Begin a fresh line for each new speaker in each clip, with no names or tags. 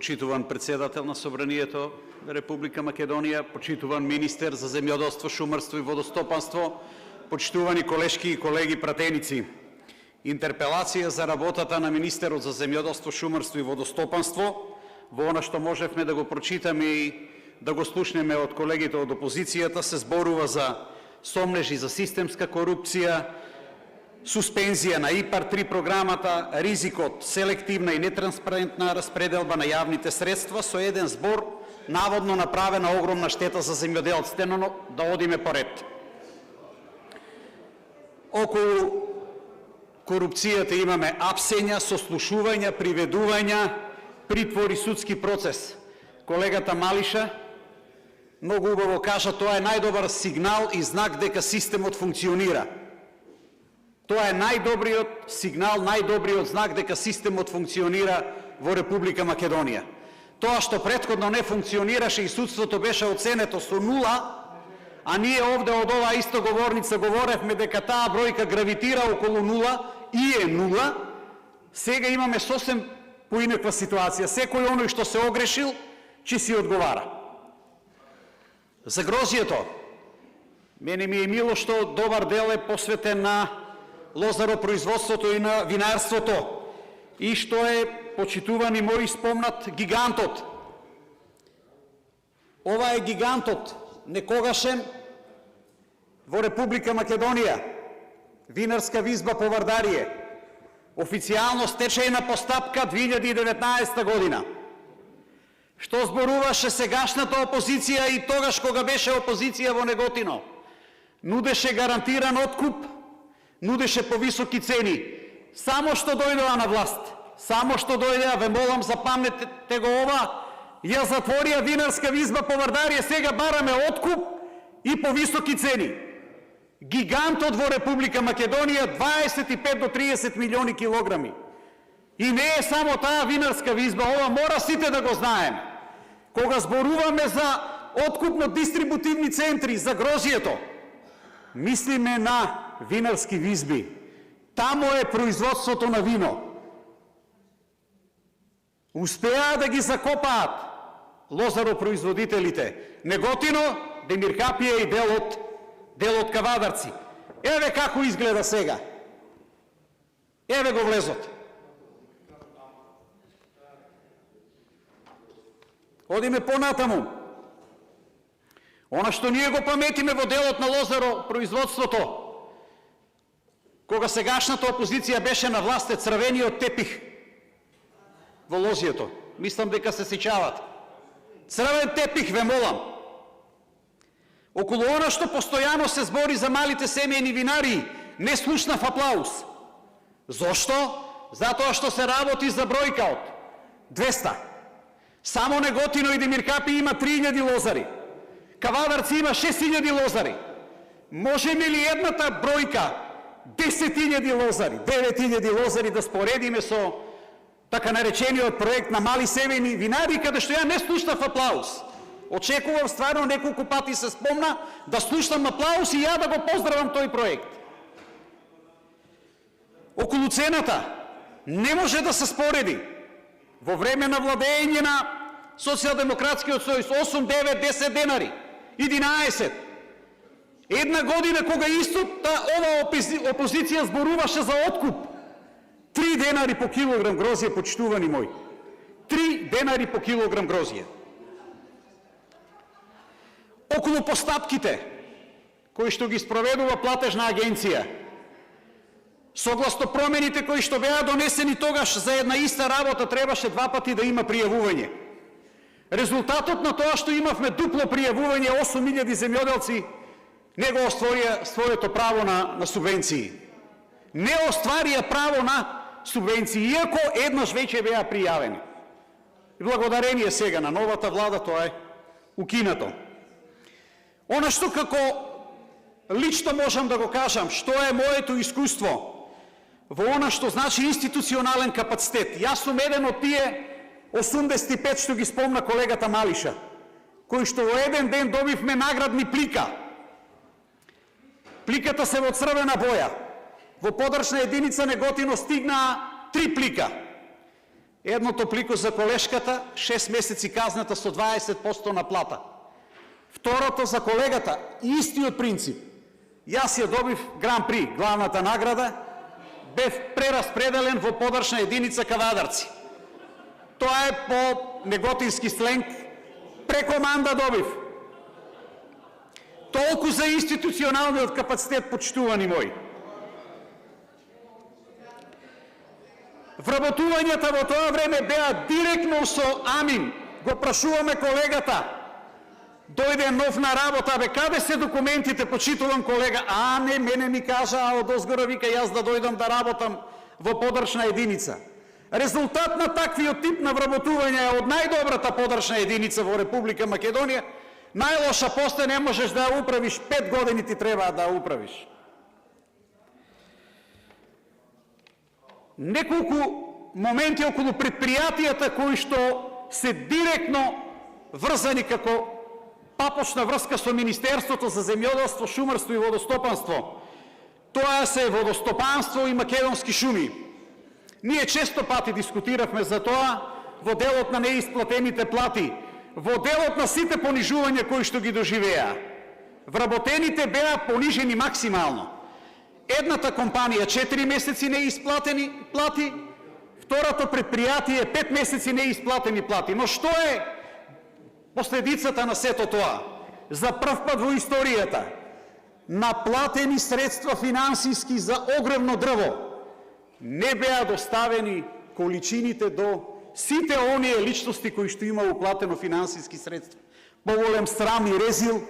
почитуван председател на Собранието на Република Македонија, почитуван министер за земјоделство, шумарство и водостопанство, почитувани колешки и колеги пратеници. Интерпелација за работата на министерот за земјоделство, шумарство и водостопанство, во она што можевме да го прочитаме и да го слушнеме од колегите од опозицијата, се зборува за сомнежи за системска корупција, суспензија на ИПАР-3 програмата, ризик од селективна и нетранспарентна распределба на јавните средства, со еден збор наводно направена огромна штета за земјоделците, но да одиме поред. Околу корупцијата имаме апсења, сослушувања, приведувања, притвор и судски процес. Колегата Малиша многу убаво кажа, тоа е најдобар сигнал и знак дека системот функционира. Тоа е најдобриот сигнал, најдобриот знак дека системот функционира во Република Македонија. Тоа што претходно не функционираше и судството беше оценето со 0, а ние овде од оваа иста говорница говоревме дека таа бројка гравитира околу 0 и е 0, сега имаме сосем поинаква ситуација. Секој оној што се огрешил, ќе си одговара. За грозието, мене ми е мило што добар дел е посветен на лозаропроизводството и на винарството, и што е почитуван и мој спомнат гигантот. Ова е гигантот, некогашен во Република Македонија, винарска визба по Вардарие, официјално стечајна постапка 2019 година. Што зборуваше сегашната опозиција и тогаш кога беше опозиција во Неготино? Нудеше гарантиран откуп, нудеше повисоки цени. Само што дојдоа на власт, само што дојдеа, ве молам, запамнете го ова, ја затворија винарска визба по Вардарие, сега бараме откуп и повисоки цени. Гигантот во Република Македонија 25 до 30 милиони килограми. И не е само таа винарска визба, ова мора сите да го знаеме. Кога зборуваме за откупно-дистрибутивни центри, за грозието, мислиме на винарски визби. Тамо е производството на вино. Успеа да ги закопаат лозаропроизводителите. Неготино, Демиркапија и дел од Кавадарци. Еве како изгледа сега. Еве го влезот. Одиме понатаму. Она што ние го паметиме во делот на лозаропроизводството, кога сегашната опозиција беше на власт, е црвениот тепих во лозието. Мислам дека се сеќават. Црвен тепих, ве молам. Околу она што постојано се збори за малите семејни винари, не слушнав аплауз. Зошто? Затоа што се работи за бројка од 200. Само Неготино и Демиркапи има 3000 лозари. Кавадарци има 6000 лозари. Можеме ли едната бројка 10.000 лозари, 9.000 лозари да споредиме со така наречениот проект на мали семејни винари, каде што ја не слушнав аплауз? Очекувам стварно неколку пати се спомна да слушнам аплауз и ја да го поздравам тој проект. Околу цената не може да се спореди. Во време на владење на Социјалдемократскиот сојуз 8, 9, 10 денари, 11. Една година кога истата ова опозиција зборуваше за откуп, 3 денари по килограм грозје, почитувани мои. 3 денари по килограм грозје. Околу постапките кои што ги спроведува платежна агенција, согласно промените кои што беа донесени тогаш за една иста работа, требаше 2 пати да има пријавување. Резултатот на тоа што имавме дупло пријавување, 8000 земјоделци не го остварија своето право на субвенции. Не остварија право на субвенции, иако еднаш веќе беа пријавени. И благодарение сега на новата влада тоа е укинато. Она што како лично можам да го кажам, што е моето искуство во она што значи институционален капацитет. Јас сум еден од тие 85 што ги спомна колегата Малиша, кои што во еден ден добивме наградни плика. Пликата се во црвена боја. Во подрачна единица Неготино стигнаа 3 плика. Едно топлико за колешката, 6 месеци казната со 20% на плата. Второто за колегата, истиот принцип. Јас ја добив Гран При, главната награда, бев прераспределен во подршна единица Кавадарци. Тоа е по неготински сленг, прекоманда добив. Толку за институционалниот капацитет, почитувани мои. Вработувањата во тоа време беа директно со Амин. Го прашуваме колегата. Дојде нов на работа, бе, каде се документите, почитувам колега? Не, мене ми кажа, од озгора вика, јас да дојдам да работам во подршна единица. Резултат на таквиот тип на вработување е од најдобрата подршна единица во Република Македонија. Најлоша после не можеш да ја управиш, 5 години ти треба да ја управиш. Неколку моменти околу предпријатијата кои што се директно врзани како папочна врска со Министерството за земјоделство, шумарство и водостопанство. Тоа се водостопанство и македонски шуми. Ние често пати дискутиравме за тоа во делот на неисплатените плати, во делот на сите понижувања кои што ги доживеа. Вработените беа понижени максимално. Едната компанија 4 месеци неисплатени плати, второто предпријатие 5 месеци неисплатени плати. Но што е последицата на сето тоа? За прв пат во историјата наплатени средства финансиски за огромно дрво не беа доставени количините до сите оние личности кои што има уплатено финансиски средства. Поголем срам и резил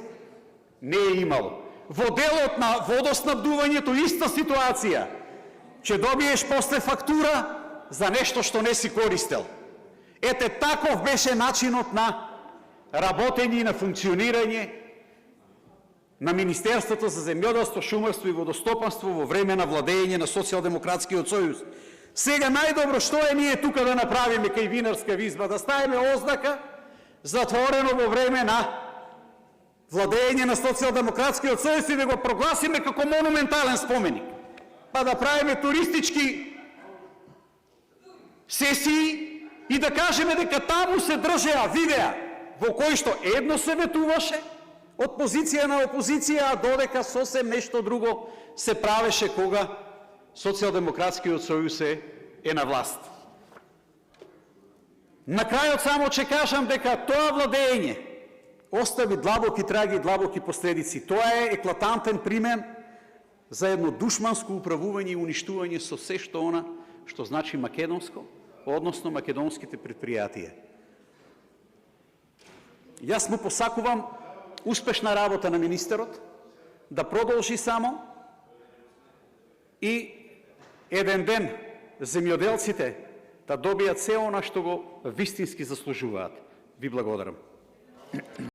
не е имало. Во делот на водоснабдувањето иста ситуација. Ќе добиеш после фактура за нешто што не си користел. Ете, таков беше начинот на работење и на функционирање на Министерството за земјоделство, шумарство и водостопанство во време на владење на Социјалдемократскиот сојуз. Сега најдобро што е ние тука да направиме кај Винарска визба, да ставиме ознака затворено во време на владење на Социјалдемократскиот сојуз и да го прогласиме како монументален споменик. Па да правиме туристички сесии и да кажеме дека таму се држеа видеа во кои што едно се ветуваше од позиција на опозиција, а додека сосем нешто друго се правеше кога Социјалдемократскиот сојуз е на власт. На крајот само ќе кажам дека тоа владење остави длабоки траги и длабоки последици. Тоа е еклатантен пример за едно душманско управување и уништување со се што она што значи македонско, односно македонските предпријатија. Јас му посакувам успешна работа на министерот, да продолжи само и еден ден земјоделците да добијат се она што го вистински заслужуваат. Ви благодарам.